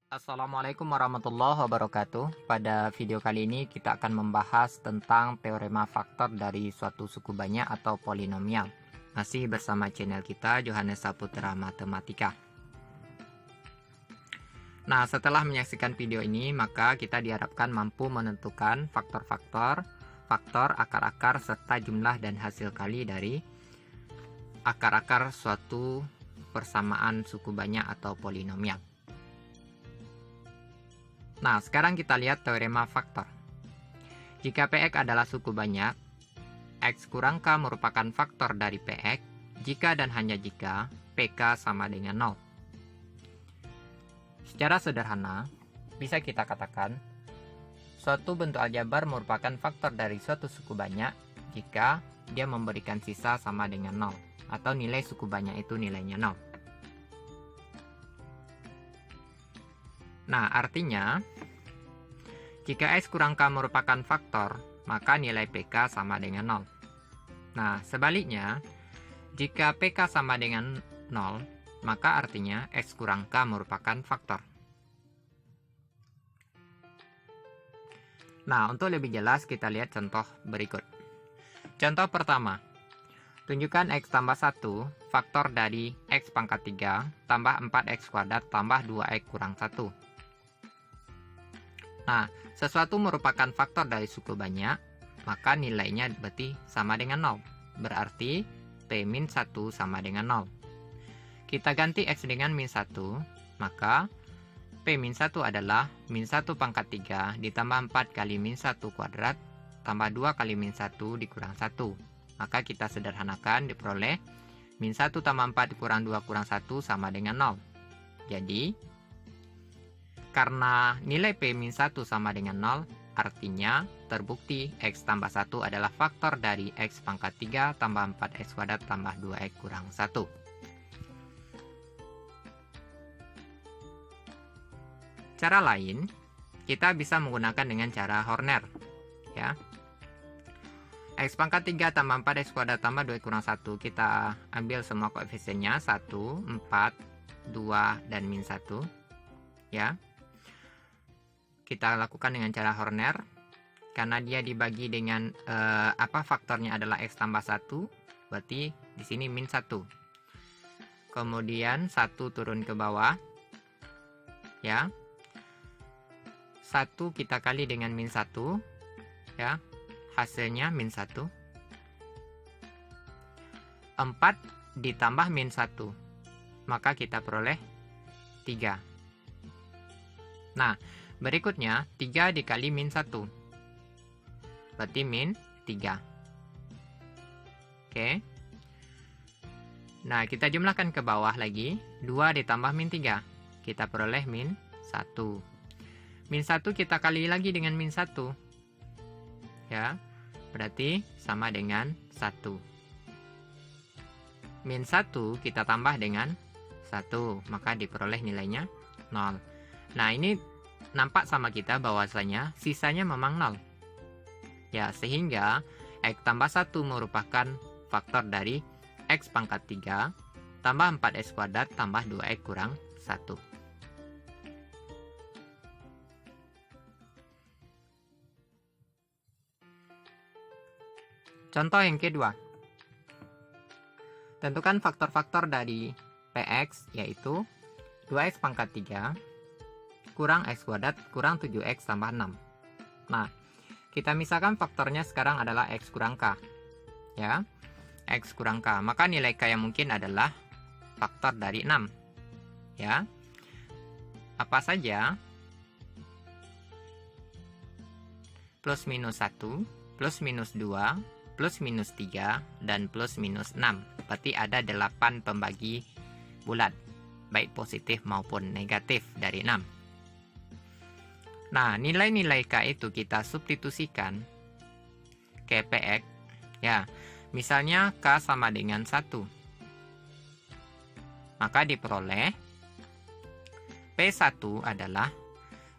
Assalamualaikum warahmatullahi wabarakatuh. Pada video kali ini kita akan membahas tentang teorema faktor dari suatu suku banyak atau polinomial. Masih bersama channel kita Johannes Saputra Matematika. Nah, setelah menyaksikan video ini, maka kita diharapkan mampu menentukan faktor-faktor, faktor, akar-akar, serta jumlah dan hasil kali dari akar-akar suatu persamaan suku banyak atau polinomial. Nah, sekarang kita lihat teorema faktor. Jika Px adalah suku banyak, X kurang K merupakan faktor dari Px jika dan hanya jika Pk sama dengan 0. Secara sederhana, bisa kita katakan, suatu bentuk aljabar merupakan faktor dari suatu suku banyak jika dia memberikan sisa sama dengan 0, atau nilai suku banyak itu nilainya 0. Nah, artinya, jika X kurang K merupakan faktor, maka nilai PK sama dengan 0. Nah, sebaliknya, jika PK sama dengan 0, maka artinya X kurang K merupakan faktor. Nah, untuk lebih jelas kita lihat contoh berikut. Contoh pertama, tunjukkan X tambah 1, faktor dari X pangkat 3, tambah 4X kuadrat, tambah 2X kurang 1. Nah, sesuatu merupakan faktor dari suku banyak, maka nilainya berarti sama dengan 0. Berarti P-1 sama dengan 0. Kita ganti X dengan -1, maka P-1 adalah -1 pangkat 3 ditambah 4 kali -1 kuadrat, tambah 2 kali -1 dikurang 1. Maka kita sederhanakan diperoleh -1 tambah 4 dikurang 2 kurang 1 sama dengan 0. Jadi, karena nilai P-1 sama dengan 0, artinya terbukti X tambah 1 adalah faktor dari X pangkat 3 tambah 4X kuadrat tambah 2X kurang 1. Cara lain, kita bisa menggunakan dengan cara Horner. Ya. X pangkat 3 tambah 4X kuadrat tambah 2X kurang 1, kita ambil semua koefisiennya, 1, 4, 2, dan -1. Ya. Kita lakukan dengan cara Horner, karena dia dibagi dengan faktornya adalah X tambah 1, berarti di sini -1. Kemudian 1 turun ke bawah, ya. 1 kita kali dengan -1, ya, hasilnya -1. 4 ditambah -1, maka kita peroleh 3. Nah, berikutnya 3 dikali -1, berarti -3. Oke. Nah, kita jumlahkan ke bawah lagi, 2 ditambah -3, kita peroleh -1. -1 kita kali lagi dengan -1, ya, berarti sama dengan 1. -1 kita tambah dengan 1, maka diperoleh nilainya 0. Nah, ini nampak sama kita bahwasanya sisanya memang 0. Ya, sehingga X tambah 1 merupakan faktor dari X pangkat 3 tambah 4X kuadrat tambah 2X kurang 1. Contoh yang kedua. Tentukan faktor-faktor dari Px, yaitu 2X pangkat 3 kurang X kuadrat kurang 7X tambah 6. Nah, kita misalkan faktornya sekarang adalah X kurang K. Ya, X kurang K. Maka nilai K yang mungkin adalah faktor dari 6. Ya, apa saja? Plus minus 1, plus minus 2, plus minus 3, dan plus minus 6. Berarti ada 8 pembagi bulat, baik positif maupun negatif dari 6. Nah, nilai-nilai K itu kita substitusikan ke Px. Ya, misalnya K sama dengan 1. Maka diperoleh P1 adalah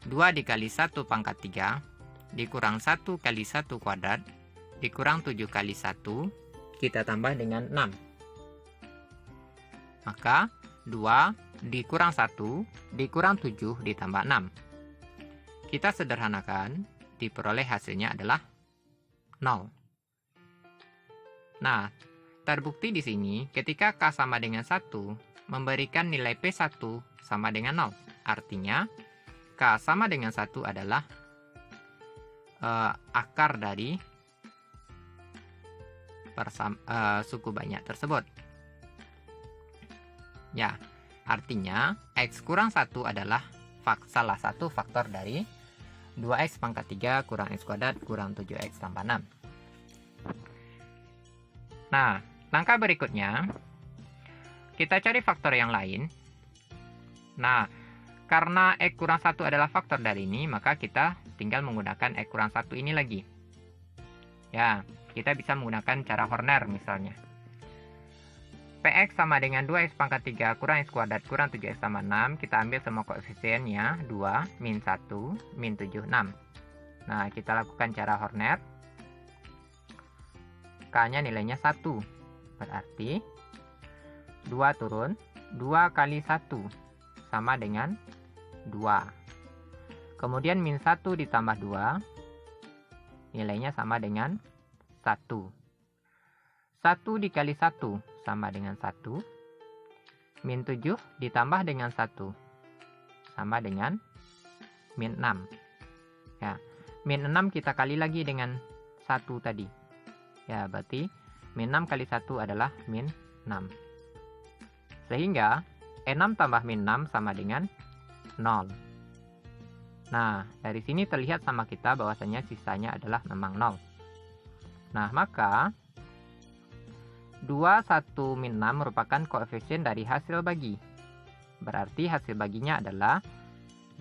2 dikali 1 pangkat 3 dikurang 1 kali 1 kuadrat dikurang 7 kali 1, kita tambah dengan 6. Maka 2 dikurang 1 dikurang 7 ditambah 6. Kita sederhanakan, diperoleh hasilnya adalah 0. Nah, terbukti di sini ketika K sama dengan 1 memberikan nilai P1 sama dengan 0. Artinya, K sama dengan 1 adalah akar dari suku banyak tersebut. Ya, artinya X kurang 1 adalah salah satu faktor dari 2X pangkat 3 kurang X kuadrat kurang 7X tambah 6. Nah, langkah berikutnya, kita cari faktor yang lain. Nah, karena X kurang 1 adalah faktor dari ini, maka kita tinggal menggunakan X kurang 1 ini lagi. Ya, kita bisa menggunakan cara Horner misalnya. Px sama dengan 2x pangkat 3 kurang x kuadrat kurang 7x tambah 6. Kita ambil semua koefisiennya, 2, min 1, min 7, 6. Nah, kita lakukan cara Horner. K-nya nilainya 1. Berarti 2 turun, 2 kali 1 sama dengan 2. Kemudian min 1 ditambah 2, nilainya sama dengan 1. 1 dikali 1 sama dengan 1. Min 7 ditambah dengan 1 sama dengan min 6. Ya, min 6 kita kali lagi dengan 1 tadi. Ya, berarti min 6 kali 1 adalah min 6. Sehingga 6 tambah min 6 sama dengan 0. Nah, dari sini terlihat sama kita bahwasanya sisanya adalah memang 0. Nah, maka 2, 1, min 6 merupakan koefisien dari hasil bagi. Berarti hasil baginya adalah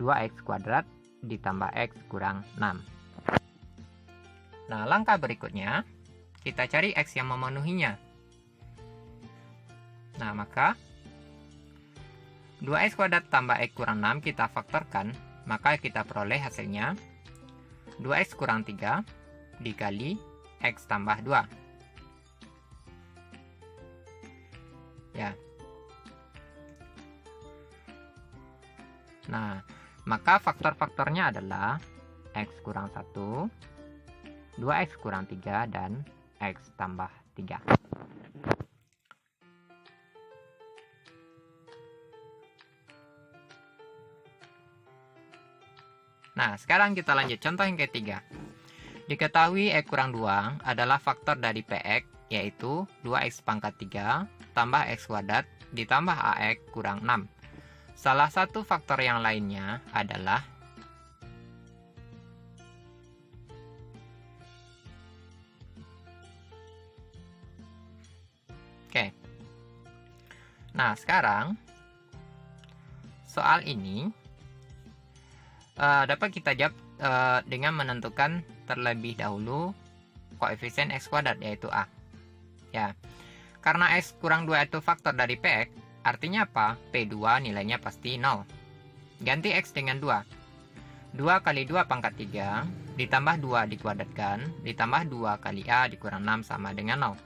2x kuadrat ditambah x kurang 6. Nah, langkah berikutnya, kita cari x yang memenuhinya. Nah, maka 2x kuadrat tambah x kurang 6 kita faktorkan, maka kita peroleh hasilnya 2x kurang 3 dikali x tambah 2. Ya. Nah, maka faktor-faktornya adalah x kurang 1, 2x kurang 3, dan x tambah 3. Nah, sekarang kita lanjut contoh yang ketiga. Diketahui x kurang 2 adalah faktor dari Px, yaitu 2x pangkat 3 tambah x kuadrat ditambah ax kurang 6. Salah satu faktor yang lainnya adalah Oke. Nah, sekarang soal ini dapat kita jawab dengan menentukan terlebih dahulu koefisien x kuadrat, yaitu a. Ya. Karena x kurang 2 itu faktor dari Px, artinya apa? P2 nilainya pasti 0. Ganti x dengan 2. 2 kali 2 pangkat 3, ditambah 2 dikuadratkan, ditambah 2 kali a dikurang 6 sama dengan 0.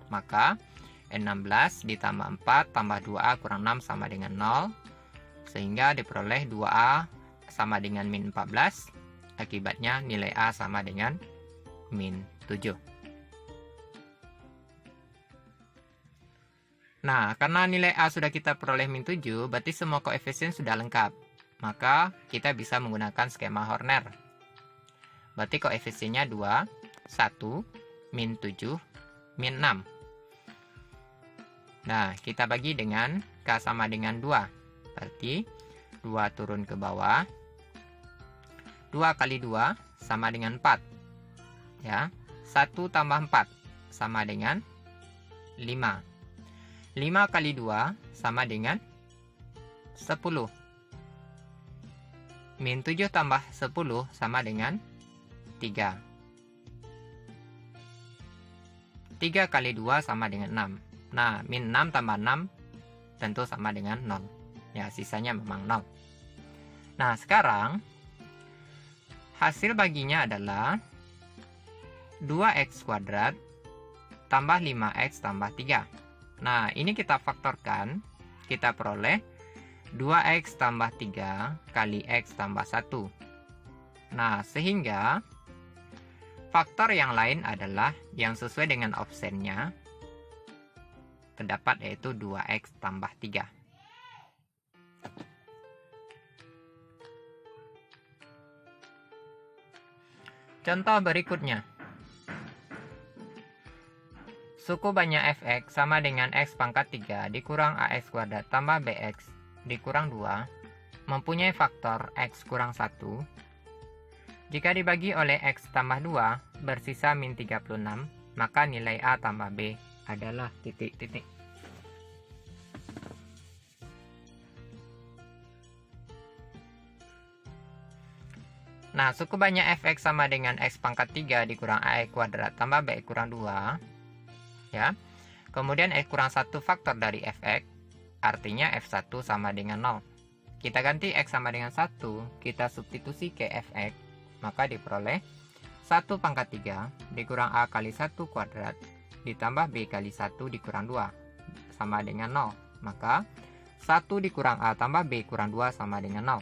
Maka, 16 ditambah 4 tambah 2a kurang 6 sama dengan 0. Sehingga diperoleh 2a sama dengan min 14. Akibatnya nilai a sama dengan min 7. Nah, karena nilai A sudah kita peroleh min 7, berarti semua koefisien sudah lengkap. Maka, kita bisa menggunakan skema Horner. Berarti koefisiennya 2, 1, min 7, min 6. Nah, kita bagi dengan K sama dengan 2. Berarti, 2 turun ke bawah. 2 kali 2 sama dengan 4. Ya, 1 tambah 4 sama dengan 5. 5 kali 2 sama dengan 10. Min 7 tambah 10 sama dengan 3. 3 kali 2 sama dengan 6. Nah, min 6 tambah 6 tentu sama dengan 0. Ya, sisanya memang 0. Nah, sekarang hasil baginya adalah 2x kuadrat tambah 5x tambah 3. Nah, ini kita faktorkan, kita peroleh 2x tambah 3 kali x tambah 1. Nah, sehingga faktor yang lain adalah yang sesuai dengan opsennya terdapat, yaitu 2x tambah 3. Contoh berikutnya. Suku banyak fx sama dengan x pangkat 3 dikurang ax kuadrat tambah bx dikurang 2 mempunyai faktor x kurang 1. Jika dibagi oleh x tambah 2 bersisa min 36, maka nilai a tambah b adalah titik-titik. Nah, suku banyak fx sama dengan x pangkat 3 dikurang ax kuadrat tambah bx kurang 2. Ya. Kemudian x kurang 1 faktor dari fx, artinya f1 sama dengan 0. Kita ganti x sama dengan 1, kita substitusi ke fx, maka diperoleh 1 pangkat 3 dikurang a kali 1 kuadrat ditambah b kali 1 dikurang 2 sama dengan 0. Maka 1 dikurang a tambah b kurang 2 sama dengan 0.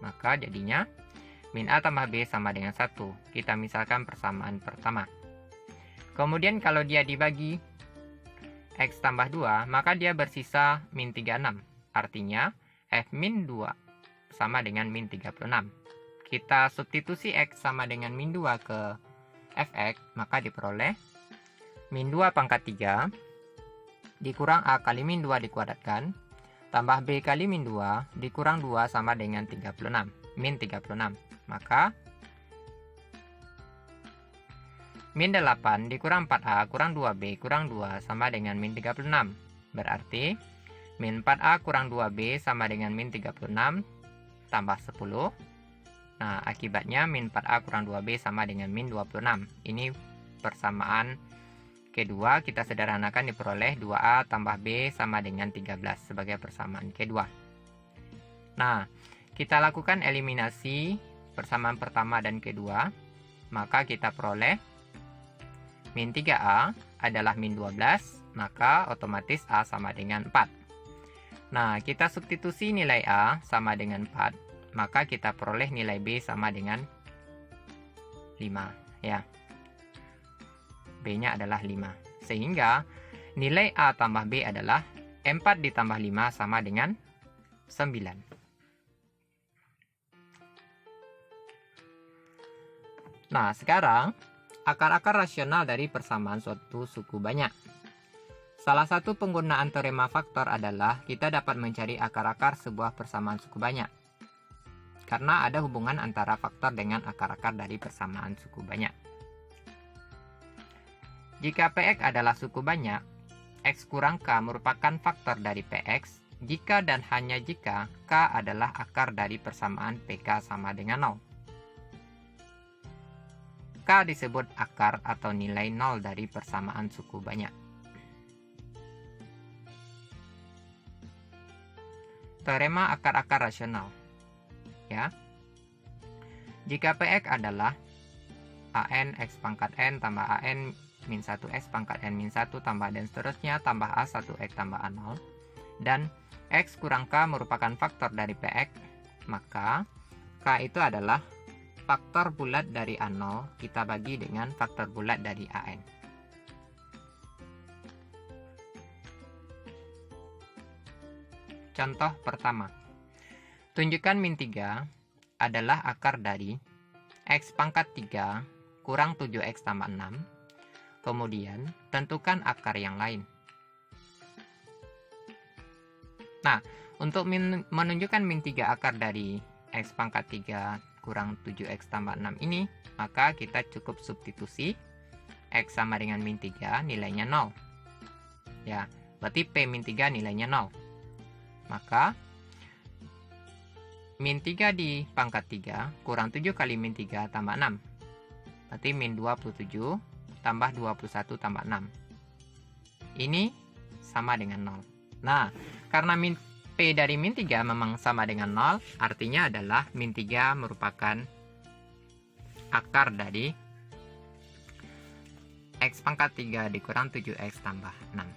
Maka jadinya min a tambah b sama dengan 1. Kita misalkan persamaan pertama. Kemudian kalau dia dibagi x tambah 2, maka dia bersisa min 36. Artinya f min 2 sama dengan min 36. Kita substitusi x sama dengan min 2 ke fx, maka diperoleh min 2 pangkat 3 dikurang a kali min 2 dikuadratkan tambah b kali min 2 dikurang 2 sama dengan 36, min 36. Maka min 8 dikurang 4a kurang 2b kurang 2 sama dengan min 36. Berarti min 4a kurang 2b sama dengan min 36 tambah 10. Nah, akibatnya min 4a kurang 2b sama dengan min 26. Ini persamaan kedua, kita sederhanakan diperoleh 2a tambah b sama dengan 13 sebagai persamaan kedua. Nah, kita lakukan eliminasi persamaan pertama dan kedua, maka kita peroleh min 3a adalah min 12, maka otomatis a sama dengan 4. Nah, kita substitusi nilai a sama dengan 4, maka kita peroleh nilai b sama dengan 5. Ya, b-nya adalah 5. Sehingga nilai a tambah b adalah 4 ditambah 5 sama dengan 9. Nah, sekarang akar-akar rasional dari persamaan suatu suku banyak. Salah satu penggunaan teorema faktor adalah kita dapat mencari akar-akar sebuah persamaan suku banyak. Karena ada hubungan antara faktor dengan akar-akar dari persamaan suku banyak. Jika Px adalah suku banyak, x kurang k merupakan faktor dari Px jika dan hanya jika k adalah akar dari persamaan Pk sama dengan 0. K disebut akar atau nilai 0 dari persamaan suku banyak. Teorema akar-akar rasional. Ya. Jika Px adalah an x pangkat n tambah an min 1x pangkat n min 1 tambah dan seterusnya tambah a 1x tambah a0, dan x kurang k merupakan faktor dari Px, maka k itu adalah faktor bulat dari A0 kita bagi dengan faktor bulat dari AN. Contoh pertama. Tunjukkan min 3 adalah akar dari x pangkat 3 kurang 7x tambah 6. Kemudian, tentukan akar yang lain. Nah, untuk menunjukkan min 3 akar dari x pangkat 3 kurang 7x tambah 6 ini, maka kita cukup substitusi x sama dengan min 3 nilainya 0. Ya, berarti P min 3 nilainya 0. Maka min 3 di pangkat 3 kurang 7 kali min 3 tambah 6. Berarti min 27 tambah 21 tambah 6. Ini sama dengan 0. Nah, karena P dari min 3 memang sama dengan 0, artinya adalah min 3 merupakan akar dari x pangkat 3 dikurang 7x tambah 6.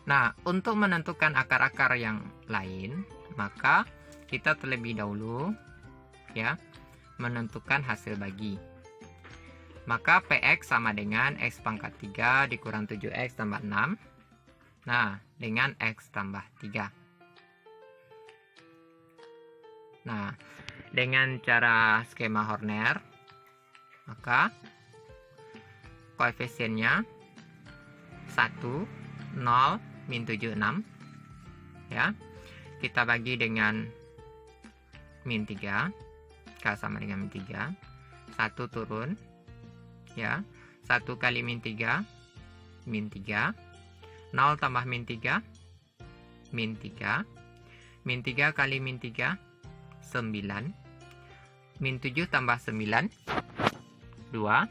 Nah, untuk menentukan akar-akar yang lain, maka kita terlebih dahulu ya menentukan hasil bagi. Maka PX sama dengan X pangkat 3 dikurang 7X tambah 6. Nah, dengan X tambah 3. Nah, dengan cara skema Horner, maka koefisiennya 1, 0, min 7, 6. Ya, kita bagi dengan min 3. K sama dengan min 3. 1 turun. Ya, 1 kali min 3, min 3. 0 tambah min 3, min 3. Min 3 kali min 3, 9. Min 7 tambah 9, 2.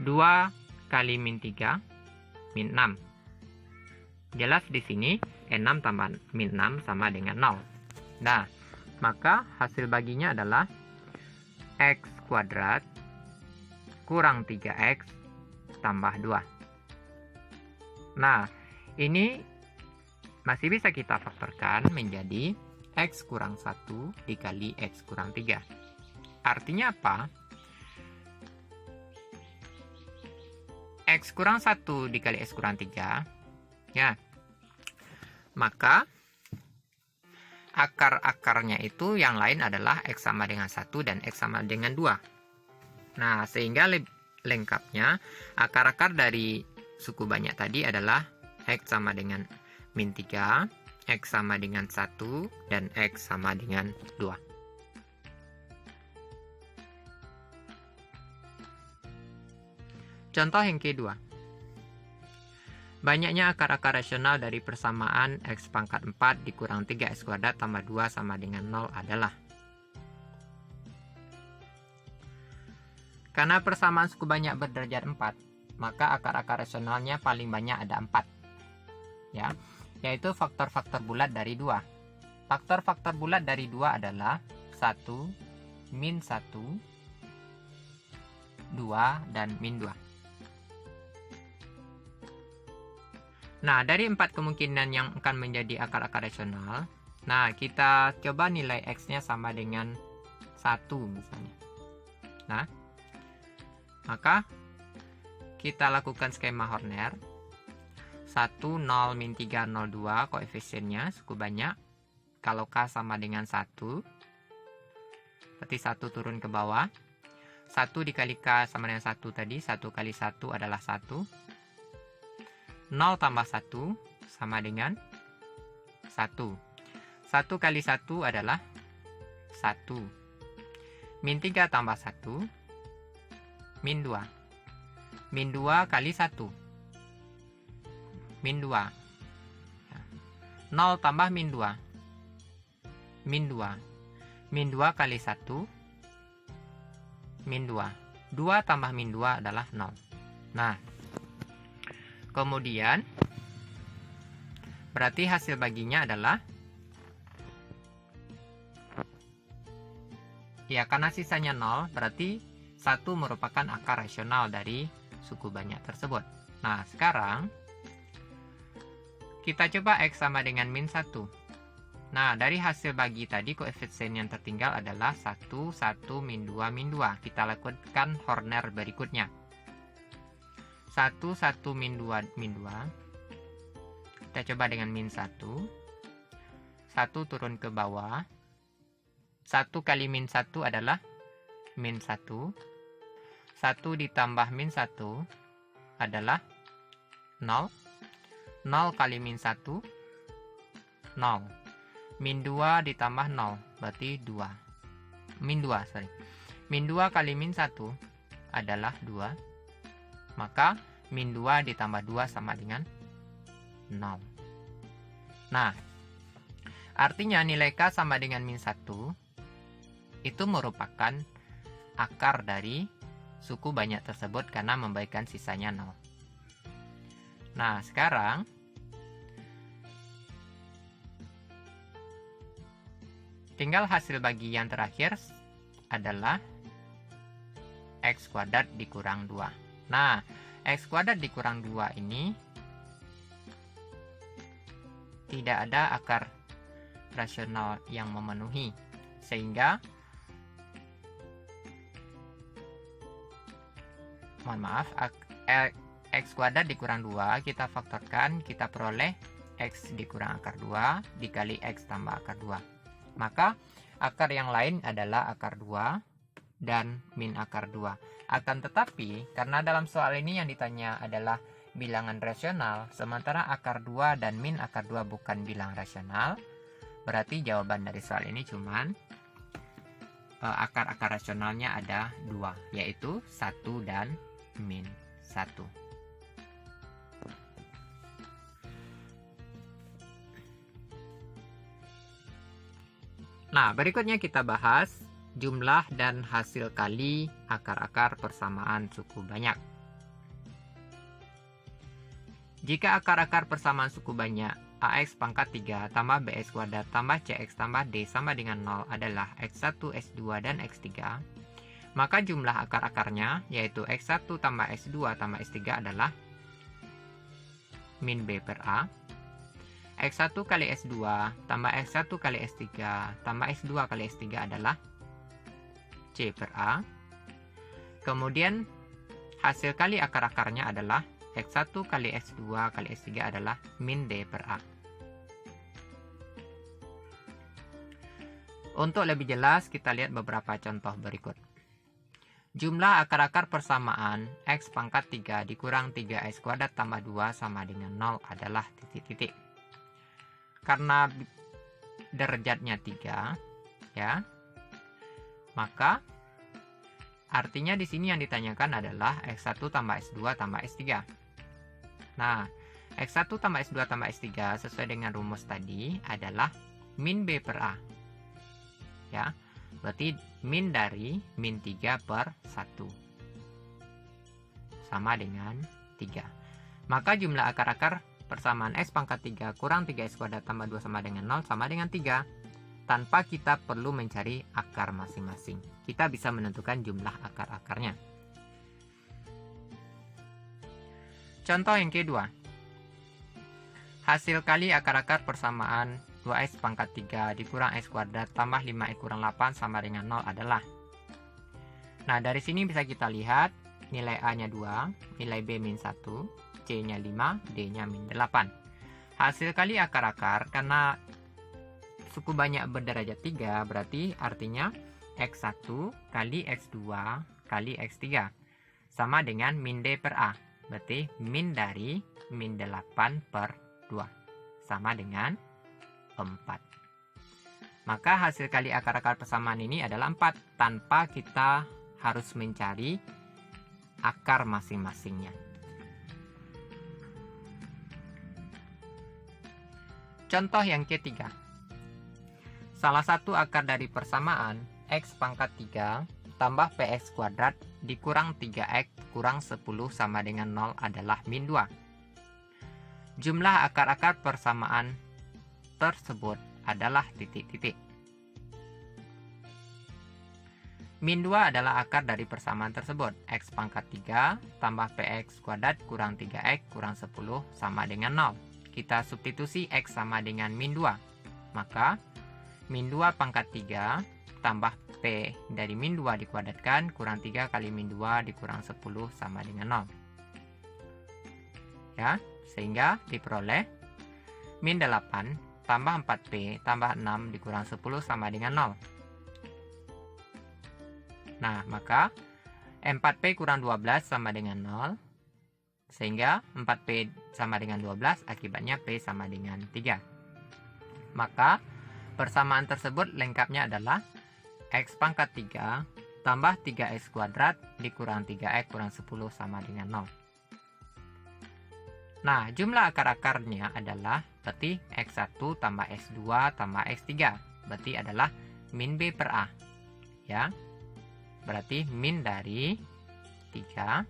2 kali min 3, min 6. Jelas di sini 6 tambah min 6 sama dengan 0. Nah, maka hasil baginya adalah X kuadrat kurang 3X tambah 2. Nah, ini masih bisa kita faktorkan menjadi X kurang 1 dikali X kurang 3. Artinya apa? X kurang 1 dikali X kurang 3. Ya. Maka akar-akarnya itu yang lain adalah X sama dengan 1 dan X sama dengan 2. Nah, sehingga lengkapnya akar-akar dari suku banyak tadi adalah X sama dengan min 3, X sama dengan 1, dan X sama dengan 2. Contoh yang kedua. Banyaknya akar-akar rasional dari persamaan X pangkat 4 dikurang 3X kuadrat tambah 2 sama dengan 0 adalah. Karena persamaan suku banyak berderajat 4, maka akar-akar rasionalnya paling banyak ada 4. Ya, yaitu faktor-faktor bulat dari 2. Faktor-faktor bulat dari 2 adalah 1, min 1, 2, dan min 2. Nah, dari 4 kemungkinan yang akan menjadi akar-akar rasional, nah kita coba nilai X-nya sama dengan 1 misalnya. Nah, maka kita lakukan skema Horner. 1, 0, min 3, 0, 2 koefisiennya suku banyak. Kalau K sama dengan 1, berarti 1 turun ke bawah. 1 dikali K sama dengan 1 tadi, 1 kali 1 adalah 1. 0 tambah 1 sama dengan 1. 1 kali 1 adalah 1. Min 3 tambah 1, min 2. Min 2 kali 1, min 2. 0 tambah min 2, min 2. Min 2 kali 1, min 2. 2 tambah min 2 adalah 0. Nah, kemudian berarti hasil baginya adalah, ya karena sisanya 0, berarti 1 merupakan akar rasional dari suku banyak tersebut. Nah, sekarang kita coba X sama dengan min 1. Nah, dari hasil bagi tadi koefisien yang tertinggal adalah 1, 1, min 2, min 2. Kita lakukan Horner berikutnya. 1, 1, min 2, min 2. Kita coba dengan min 1. 1 turun ke bawah. 1 kali min 1 adalah min 1. 1 ditambah min 1 adalah 0. 0 kali min 1, 0. Min 2 ditambah 0, berarti 2. Min 2, sorry. Min 2 kali min 1 adalah 2. Maka min 2 ditambah 2 sama dengan 0. Nah, artinya nilai K sama dengan min 1 itu merupakan akar dari suku banyak tersebut karena membagikan sisanya 0. Nah, sekarang tinggal hasil bagi yang terakhir adalah X kuadrat dikurang 2. Nah, X kuadrat dikurang 2 ini tidak ada akar rasional yang memenuhi, sehingga X kuadrat dikurang 2 kita faktorkan, kita peroleh X dikurang akar 2 dikali X tambah akar 2. Maka akar yang lain adalah akar 2 dan min akar 2. Akan tetapi, karena dalam soal ini yang ditanya adalah bilangan rasional, sementara akar 2 dan min akar 2 bukan bilang rasional, berarti jawaban dari soal ini cuman akar-akar rasionalnya ada 2, yaitu 1 dan min 1. Nah, berikutnya kita bahas jumlah dan hasil kali akar-akar persamaan suku banyak. Jika akar-akar persamaan suku banyak AX pangkat 3 tambah BX kuadrat tambah CX tambah D sama dengan 0 adalah X1, X2, dan X3, maka jumlah akar-akarnya yaitu X1 tambah X2 tambah X3 adalah min B per A. X1 kali S2 tambah X1 kali S3 tambah S2 kali S3 adalah C per A. Kemudian hasil kali akar-akarnya adalah X1 kali X2 kali S3 adalah min D per A. Untuk lebih jelas, kita lihat beberapa contoh berikut. Jumlah akar-akar persamaan X pangkat 3 dikurang 3X kuadrat tambah 2 sama dengan 0 adalah titik-titik. Karena derajatnya 3, ya, maka artinya di sini yang ditanyakan adalah X1 tambah S2 tambah S3. Nah, X1 tambah S2 tambah S3 sesuai dengan rumus tadi adalah min B per A. Ya, berarti min dari min 3 per 1 sama dengan 3. Maka jumlah akar-akar persamaan X pangkat 3 kurang 3X kuadrat tambah 2 sama dengan 0 sama dengan 3. Tanpa kita perlu mencari akar masing-masing, kita bisa menentukan jumlah akar-akarnya. Contoh yang kedua. Hasil kali akar-akar persamaan 2X pangkat 3 dikurang X kuadrat tambah 5X kurang 8 sama dengan 0 adalah. Nah, dari sini bisa kita lihat nilai A-nya 2, nilai B min 1, C-nya 5, D-nya min 8. Hasil kali akar-akar karena suku banyak berderajat 3, berarti artinya X1 kali X2 kali X3 sama dengan min D per A. Berarti min dari min 8 per 2 sama dengan 4. Maka hasil kali akar-akar persamaan ini adalah 4 tanpa kita harus mencari akar masing-masingnya. Contoh yang ketiga. Salah satu akar dari persamaan X pangkat 3 tambah PX kuadrat dikurang 3X kurang 10 sama dengan 0 adalah min 2. Jumlah akar-akar persamaan tersebut adalah titik-titik. Min 2 adalah akar dari persamaan tersebut. X pangkat 3 tambah PX kuadrat kurang 3X kurang 10 sama dengan 0. Kita substitusi X sama dengan min 2. Maka min 2 pangkat 3 tambah P dari min 2 dikuadratkan kurang 3 kali min 2 dikurang 10 sama dengan 0. Ya, sehingga diperoleh min 8 tambah 4P tambah 6 dikurang 10 sama dengan 0. Nah, maka 4P kurang 12 sama dengan 0. Sehingga 4P sama dengan 12, akibatnya P sama dengan 3. Maka persamaan tersebut lengkapnya adalah X pangkat 3 tambah 3X kuadrat dikurang 3X kurang 10 sama dengan 0. Nah, jumlah akar-akarnya adalah berarti X1 tambah X2 tambah X3. Berarti adalah min B per A. Ya, berarti min dari 3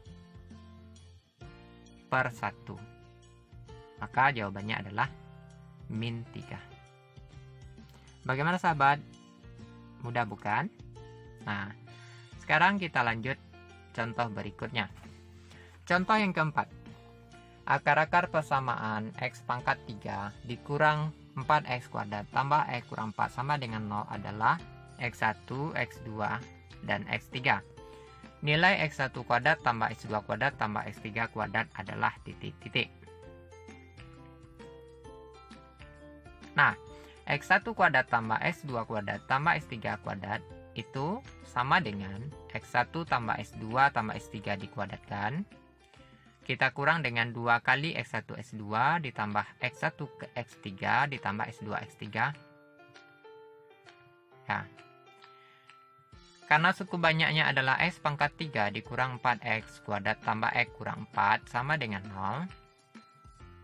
per 1. Maka jawabannya adalah min 3. Bagaimana sahabat? Mudah bukan? Nah, sekarang kita lanjut contoh berikutnya. Contoh yang keempat. Akar-akar persamaan X pangkat 3 dikurang 4X kuadrat tambah X kurang 4 sama dengan 0 adalah X1, X2, dan X3. Nilai X1 kuadrat tambah X2 kuadrat tambah X3 kuadrat adalah titik-titik. Nah, X1 kuadrat tambah X2 kuadrat tambah X3 kuadrat itu sama dengan X1 tambah X2 tambah X3 dikuadratkan. Kita kurang dengan 2 kali X1 X2 ditambah X1 ke X3 ditambah X2 X3. Ya. Karena suku banyaknya adalah X pangkat 3 dikurang 4X kuadrat tambah X kurang 4 sama dengan 0.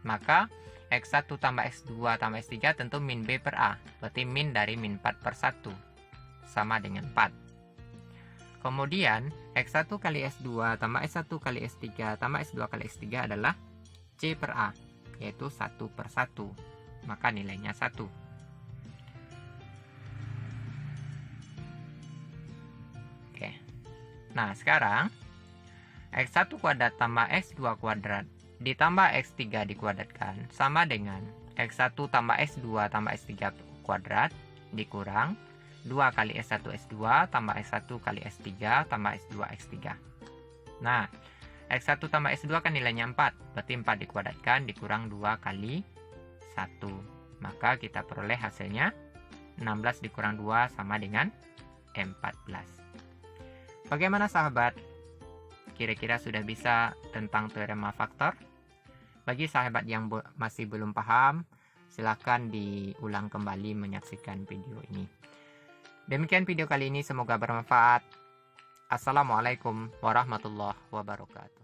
Maka X1 tambah X2 tambah X3 tentu min B per A. Berarti min dari min 4 per 1 sama dengan 4. Kemudian X1 kali S2 tambah S1 kali S3 tambah S2 kali S3 adalah C per A, yaitu 1 per 1. Maka nilainya 1. Oke. Nah, sekarang X1 kuadrat tambah X2 kuadrat ditambah X3 dikuadratkan sama dengan X1 tambah S2 tambah S3 kuadrat dikurang 2 kali S1 S2 tambah S1 kali S3 tambah S2 X3. Nah, X1 tambah S2 kan nilainya 4, berarti 4 dikuadratkan dikurang 2 kali 1. Maka kita peroleh hasilnya 16 dikurang 2 sama dengan 14. Bagaimana sahabat? Kira-kira sudah bisa tentang teorema faktor? Bagi sahabat yang masih belum paham, silahkan diulang kembali menyaksikan video ini. Demikian video kali ini, semoga bermanfaat. Assalamualaikum warahmatullahi wabarakatuh.